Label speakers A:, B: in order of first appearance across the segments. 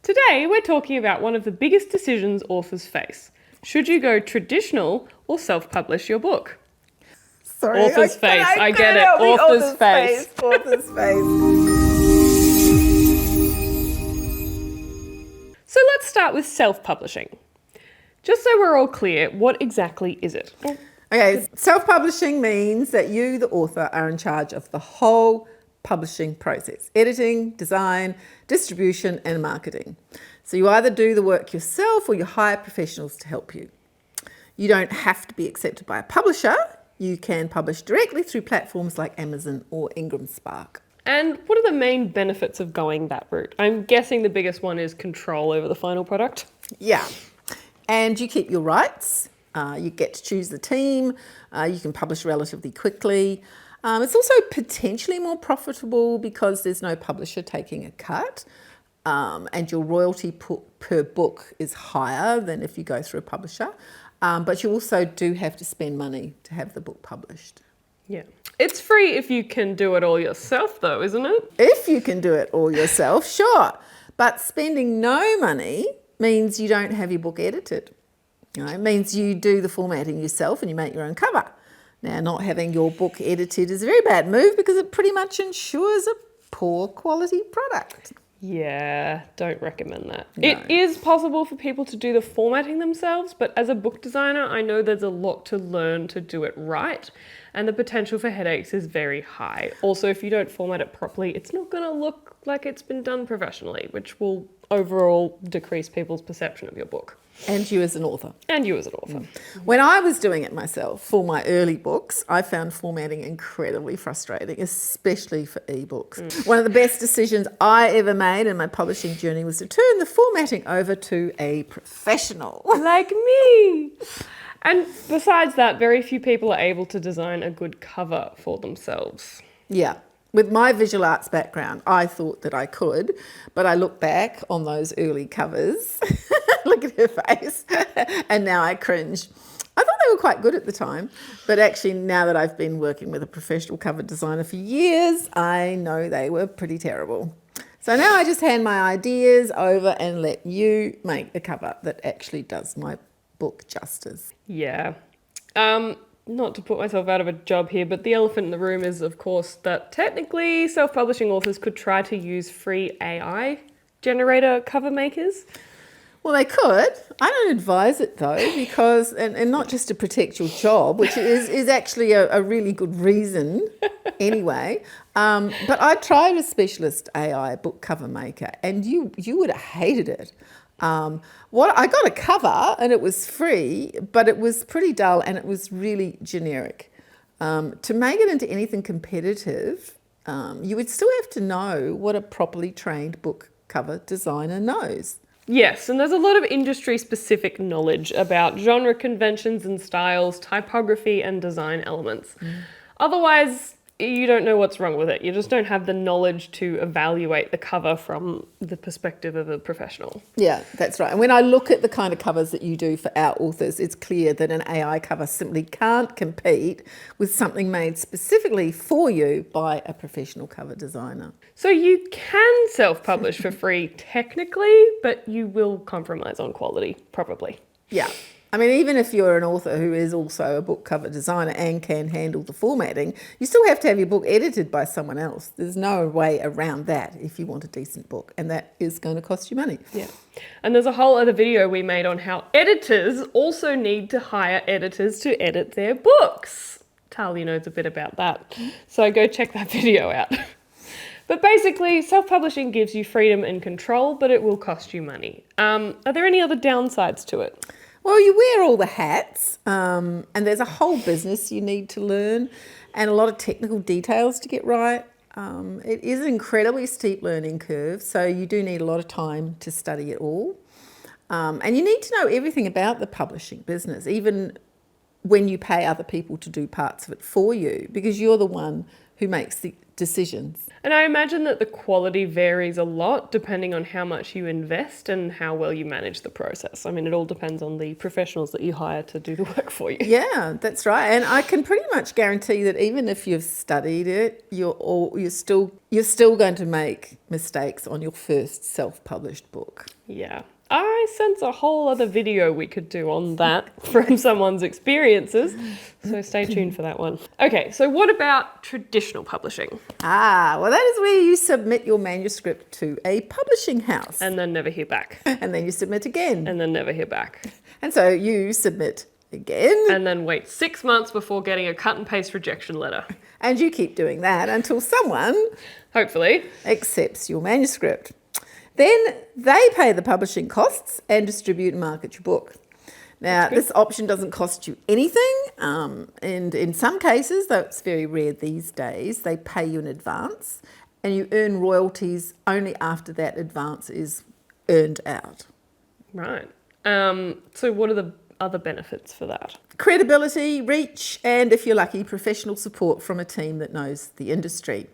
A: Today we're talking about one of the biggest decisions authors face. Should you go traditional or self-publish your book?
B: Sorry,
A: Author's face, I get it. Author's face.
B: Author's face.
A: So let's start with self-publishing. Just so we're all clear, what exactly is it?
B: Okay, self-publishing means that you, the author, are in charge of the whole publishing process: editing, design, distribution, and marketing. So you either do the work yourself or you hire professionals to help you. You don't have to be accepted by a publisher. You can publish directly through platforms like Amazon or Ingram Spark.
A: And what are the main benefits of going that route? I'm guessing the biggest one is control over the final product.
B: Yeah, and you keep your rights. You get to choose the team. You can publish relatively quickly. It's also potentially more profitable because there's no publisher taking a cut, and your royalty per book is higher than if you go through a publisher. But you also do have to spend money to have the book published.
A: Yeah. It's free if you can do it all yourself though, isn't it?
B: If you can do it all yourself, sure. But spending no money means you don't have your book edited. It means you do the formatting yourself and you make your own cover. Now, not having your book edited is a very bad move because it pretty much ensures a poor quality product.
A: Yeah, don't recommend that.
B: No.
A: It is possible for people to do the formatting themselves, but as a book designer, I know there's a lot to learn to do it right, and the potential for headaches is very high. Also, if you don't format it properly, it's not going to look like it's been done professionally, which will overall decrease people's perception of your book.
B: And you as an author.
A: And you as an author.
B: When I was doing it myself for my early books, I found formatting incredibly frustrating, especially for ebooks. One of the best decisions I ever made in my publishing journey was to turn the formatting over to a professional.
A: Like me! And besides that, very few people are able to design a good cover for themselves.
B: Yeah. With my visual arts background, I thought that I could, but I look back on those early covers, look at her face, and now I cringe. I thought they were quite good at the time, but actually now that I've been working with a professional cover designer for years, I know they were pretty terrible. So now I just hand my ideas over and let you make a cover that actually does my book justice.
A: Yeah. Not to put myself out of a job here, but the elephant in the room is, of course, that technically self-publishing authors could try to use free AI generator cover makers.
B: Well, they could. I don't advise it though, because, and not just to protect your job, which is actually a really good reason anyway. But I tried a specialist AI book cover maker and you would have hated it. I got a cover and it was free, but it was pretty dull and it was really generic. To make it into anything competitive, you would still have to know what a properly trained book cover designer knows.
A: Yes, and there's a lot of industry-specific knowledge about genre conventions and styles, typography and design elements. Otherwise, you don't know what's wrong with it. You just don't have the knowledge to evaluate the cover from the perspective of a professional.
B: Yeah, that's right. And when I look at the kind of covers that you do for our authors, it's clear that an AI cover simply can't compete with something made specifically for you by a professional cover designer.
A: So you can self-publish for free technically, but you will compromise on quality, probably.
B: Yeah. I mean, even if you're an author who is also a book cover designer and can handle the formatting, you still have to have your book edited by someone else. There's no way around that if you want a decent book, and that is going to cost you money.
A: Yeah. And there's a whole other video we made on how editors also need to hire editors to edit their books. Tahlia knows a bit about that, so go check that video out. But basically, self-publishing gives you freedom and control, but it will cost you money. Are there any other downsides to it?
B: Well, you wear all the hats, and there's a whole business you need to learn and a lot of technical details to get right. It is an incredibly steep learning curve, so you do need a lot of time to study it all. And you need to know everything about the publishing business, even when you pay other people to do parts of it for you, because you're the one who makes the decisions.
A: And I imagine that the quality varies a lot depending on how much you invest and how well you manage the process. I mean, it all depends on the professionals that you hire to do the work for you.
B: Yeah, that's right. And I can pretty much guarantee that even if you've studied it, you're still going to make mistakes on your first self-published book.
A: Yeah. I sense a whole other video we could do on that from someone's experiences. So stay tuned for that one. Okay, so what about traditional publishing?
B: Well, that is where you submit your manuscript to a publishing house.
A: And then never hear back.
B: And then you submit again.
A: And then never hear back.
B: And so you submit again.
A: And then wait 6 months before getting a cut and paste rejection letter.
B: And you keep doing that until someone,
A: hopefully,
B: accepts your manuscript. Then they pay the publishing costs and distribute and market your book. Now, this option doesn't cost you anything, and in some cases, though it's very rare these days, they pay you in advance, and you earn royalties only after that advance is earned out.
A: Right. So what are the other benefits for that?
B: Credibility, reach, and if you're lucky, professional support from a team that knows the industry.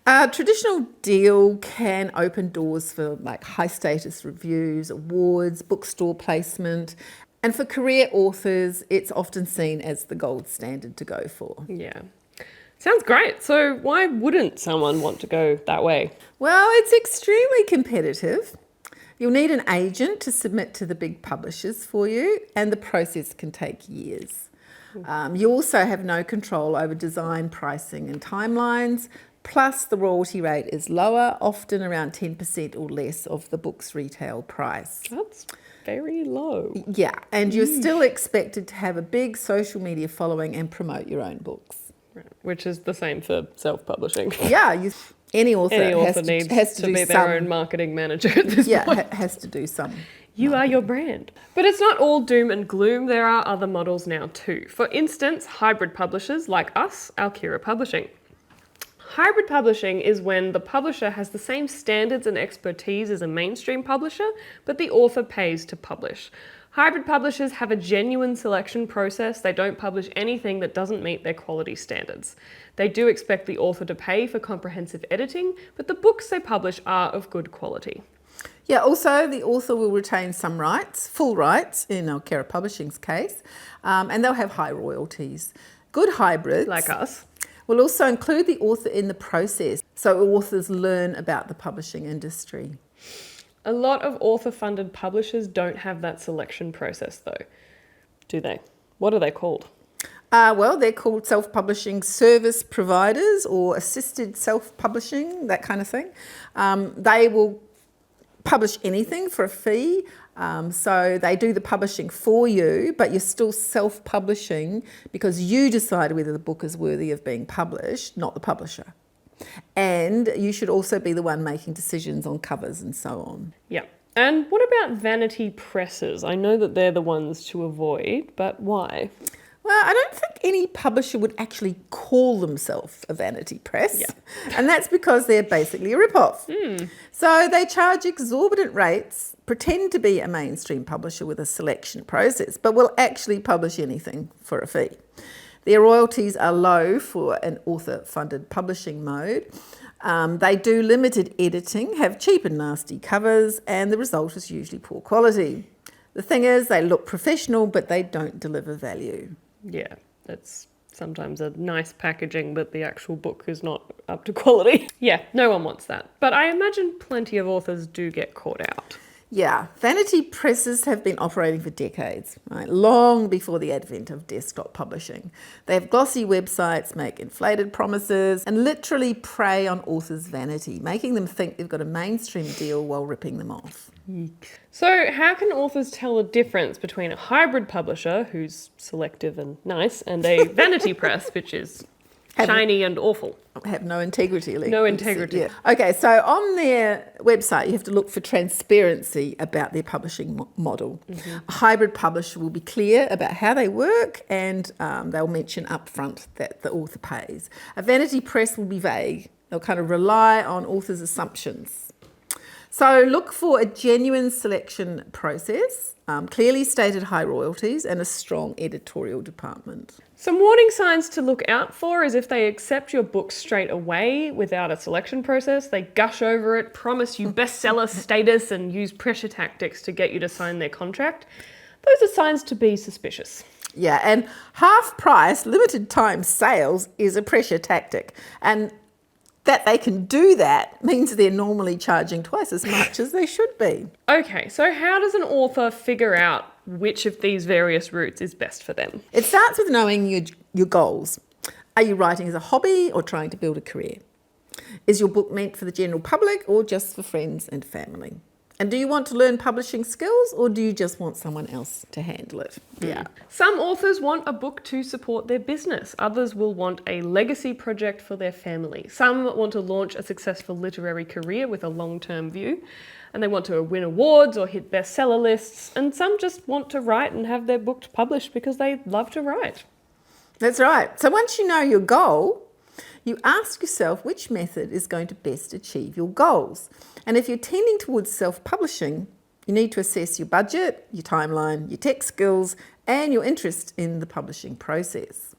B: A traditional deal can open doors for like high status reviews, awards, bookstore placement, and for career authors, it's often seen as the gold standard to go for.
A: Yeah. Sounds great. So why wouldn't someone want to go that way?
B: Well, it's extremely competitive. You'll need an agent to submit to the big publishers for you, and the process can take years. You also have no control over design, pricing, and timelines. Plus, the royalty rate is lower, often around 10% or less of the book's retail price.
A: That's very low.
B: Yeah, and you're still expected to have a big social media following and promote your own books.
A: Right. Which is the same for self-publishing.
B: Yeah, any author
A: needs
B: has to
A: be
B: do
A: their own marketing manager at this point.
B: Has to do some.
A: You are your brand. But it's not all doom and gloom. There are other models now too. For instance, hybrid publishers like us, Alkira Publishing. Hybrid publishing is when the publisher has the same standards and expertise as a mainstream publisher, but the author pays to publish. Hybrid publishers have a genuine selection process. They don't publish anything that doesn't meet their quality standards. They do expect the author to pay for comprehensive editing, but the books they publish are of good quality.
B: Yeah, also the author will retain some rights, full rights in Alkira Publishing's case, and they'll have high royalties. Good hybrids,
A: like us,
B: will also include the author in the process, so authors learn about the publishing industry.
A: A lot of author-funded publishers don't have that selection process though, do they? What are they called?
B: Well, they're called self-publishing service providers or assisted self-publishing, that kind of thing. They will publish anything for a fee, so they do the publishing for you, but you're still self-publishing because you decide whether the book is worthy of being published, not the publisher. And you should also be the one making decisions on covers and so on.
A: Yeah. And what about vanity presses? I know that they're the ones to avoid, but why?
B: Well, I don't think any publisher would actually call themselves a vanity press.
A: Yeah.
B: And that's because they're basically a rip-off. So they charge exorbitant rates, pretend to be a mainstream publisher with a selection process, but will actually publish anything for a fee. Their royalties are low for an author-funded publishing mode. They do limited editing, have cheap and nasty covers, and the result is usually poor quality. The thing is, they look professional, but they don't deliver value.
A: Yeah, it's sometimes a nice packaging, but the actual book is not up to quality. Yeah, no one wants that. But I imagine plenty of authors do get caught out.
B: Yeah, vanity presses have been operating for decades, right? Long before the advent of desktop publishing. They have glossy websites, make inflated promises, and literally prey on authors' vanity, making them think they've got a mainstream deal while ripping them off.
A: So how can authors tell the difference between a hybrid publisher, who's selective and nice, and a vanity press, which is shiny and awful?
B: Have no integrity.
A: No integrity.
B: Yeah. Okay, so on their website, you have to look for transparency about their publishing model. A hybrid publisher will be clear about how they work, and they'll mention upfront that the author pays. A vanity press will be vague. They'll kind of rely on authors' assumptions. So look for a genuine selection process, clearly stated high royalties, and a strong editorial department.
A: Some warning signs to look out for is if they accept your book straight away without a selection process, they gush over it, promise you bestseller status, and use pressure tactics to get you to sign their contract. Those are signs to be suspicious.
B: Yeah, and half price, limited time sales is a pressure tactic. And that they can do that means they're normally charging twice as much as they should be.
A: Okay, so how does an author figure out which of these various routes is best for them?
B: It starts with knowing your goals. Are you writing as a hobby or trying to build a career? Is your book meant for the general public or just for friends and family? And do you want to learn publishing skills or do you just want someone else to handle it? Yeah.
A: Some authors want a book to support their business. Others will want a legacy project for their family. Some want to launch a successful literary career with a long-term view, and they want to win awards or hit bestseller lists. And some just want to write and have their book published because they love to write.
B: That's right. So once you know your goal, you ask yourself which method is going to best achieve your goals. And if you're tending towards self-publishing, you need to assess your budget, your timeline, your tech skills, and your interest in the publishing process.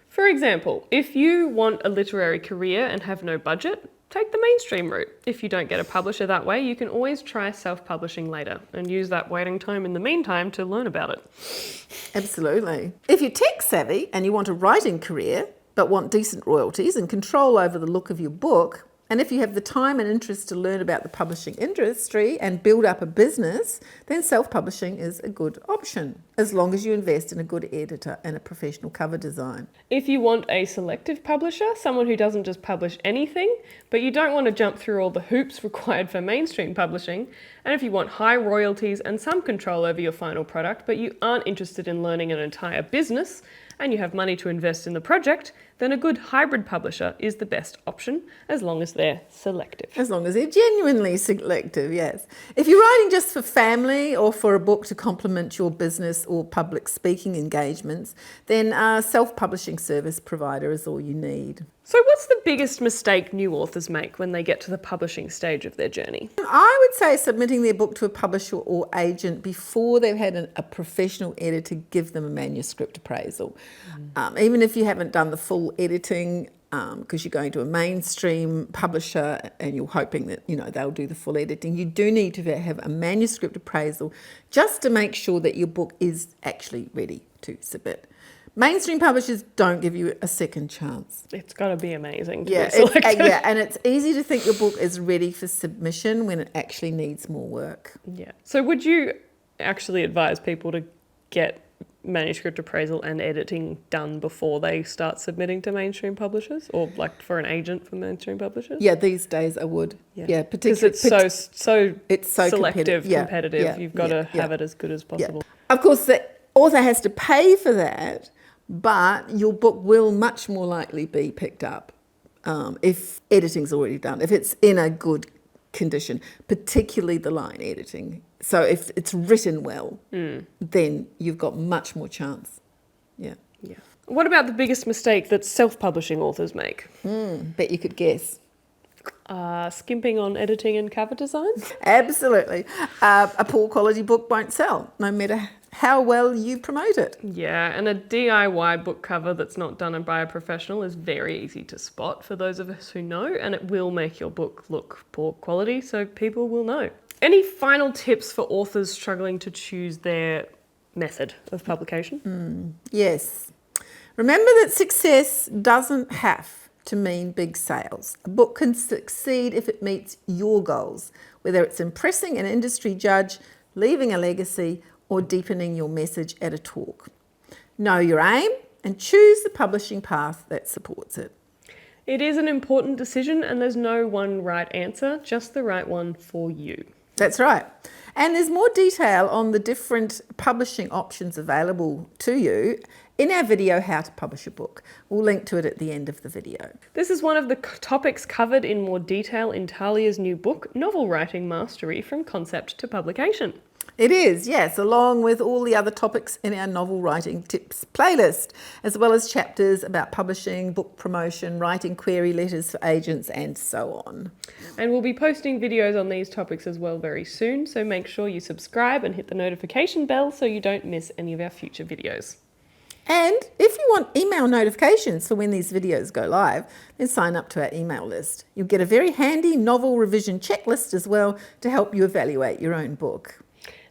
A: For example, if you want a literary career and have no budget, take the mainstream route. If you don't get a publisher that way, you can always try self-publishing later and use that waiting time in the meantime to learn about it.
B: Absolutely. If you're tech savvy and you want a writing career, but want decent royalties and control over the look of your book, and if you have the time and interest to learn about the publishing industry and build up a business, then self-publishing is a good option, as long as you invest in a good editor and a professional cover design.
A: If you want a selective publisher, someone who doesn't just publish anything, but you don't want to jump through all the hoops required for mainstream publishing, and if you want high royalties and some control over your final product, but you aren't interested in learning an entire business, and you have money to invest in the project, then a good hybrid publisher is the best option, as long as they're selective.
B: As long as they're genuinely selective, yes. If you're writing just for family or for a book to complement your business or public speaking engagements, then a self-publishing service provider is all you need.
A: So what's the biggest mistake new authors make when they get to the publishing stage of their journey?
B: I would say submitting their book to a publisher or agent before they've had a professional editor give them a manuscript appraisal. Even if you haven't done the full editing, because you're going to a mainstream publisher and you're hoping that they'll do the full editing, you do need to have a manuscript appraisal just to make sure that your book is actually ready to submit. Mainstream publishers don't give you a second chance.
A: It's got to be amazing to be selected.
B: And it's easy to think your book is ready for submission when it actually needs more work.
A: Yeah. So would you actually advise people to get manuscript appraisal and editing done before they start submitting to mainstream publishers, or like for an agent for mainstream publishers?
B: Yeah, these days I would. Yeah,
A: because it's so selective, competitive.
B: Yeah,
A: you've got to have it as good as possible.
B: Yeah. Of course, the author has to pay for that, but your book will much more likely be picked up if editing's already done, if it's in a good condition, particularly the line editing. So if it's written well, then you've got much more chance. Yeah.
A: What about the biggest mistake that self-publishing authors make?
B: Bet you could guess.
A: Skimping on editing and cover design?
B: Absolutely. A poor quality book won't sell, no matter how well you promote it.
A: Yeah, and a DIY book cover that's not done by a professional is very easy to spot for those of us who know, and it will make your book look poor quality, so people will know. Any final tips for authors struggling to choose their method of publication?
B: Yes. Remember that success doesn't have to mean big sales. A book can succeed if it meets your goals, whether it's impressing an industry judge, leaving a legacy, or deepening your message at a talk. Know your aim and choose the publishing path that supports it.
A: It is an important decision, and there's no one right answer, just the right one for you.
B: That's right. And there's more detail on the different publishing options available to you in our video, How to Publish a Book. We'll link to it at the end of the video.
A: This is one of the topics covered in more detail in Tahlia's new book, Novel Writing Mastery from Concept to Publication.
B: It is, yes, along with all the other topics in our novel writing tips playlist, as well as chapters about publishing, book promotion, writing query letters for agents, and so on.
A: And we'll be posting videos on these topics as well very soon, so make sure you subscribe and hit the notification bell so you don't miss any of our future videos.
B: And if you want email notifications for when these videos go live, then sign up to our email list. You'll get a very handy novel revision checklist as well to help you evaluate your own book.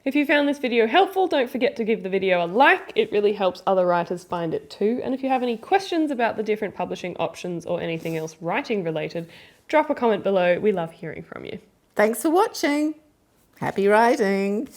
A: If you found this video helpful, don't forget to give the video a like. It really helps other writers find it too. And if you have any questions about the different publishing options or anything else writing related, drop a comment below. We love hearing from you.
B: Thanks for watching. Happy writing.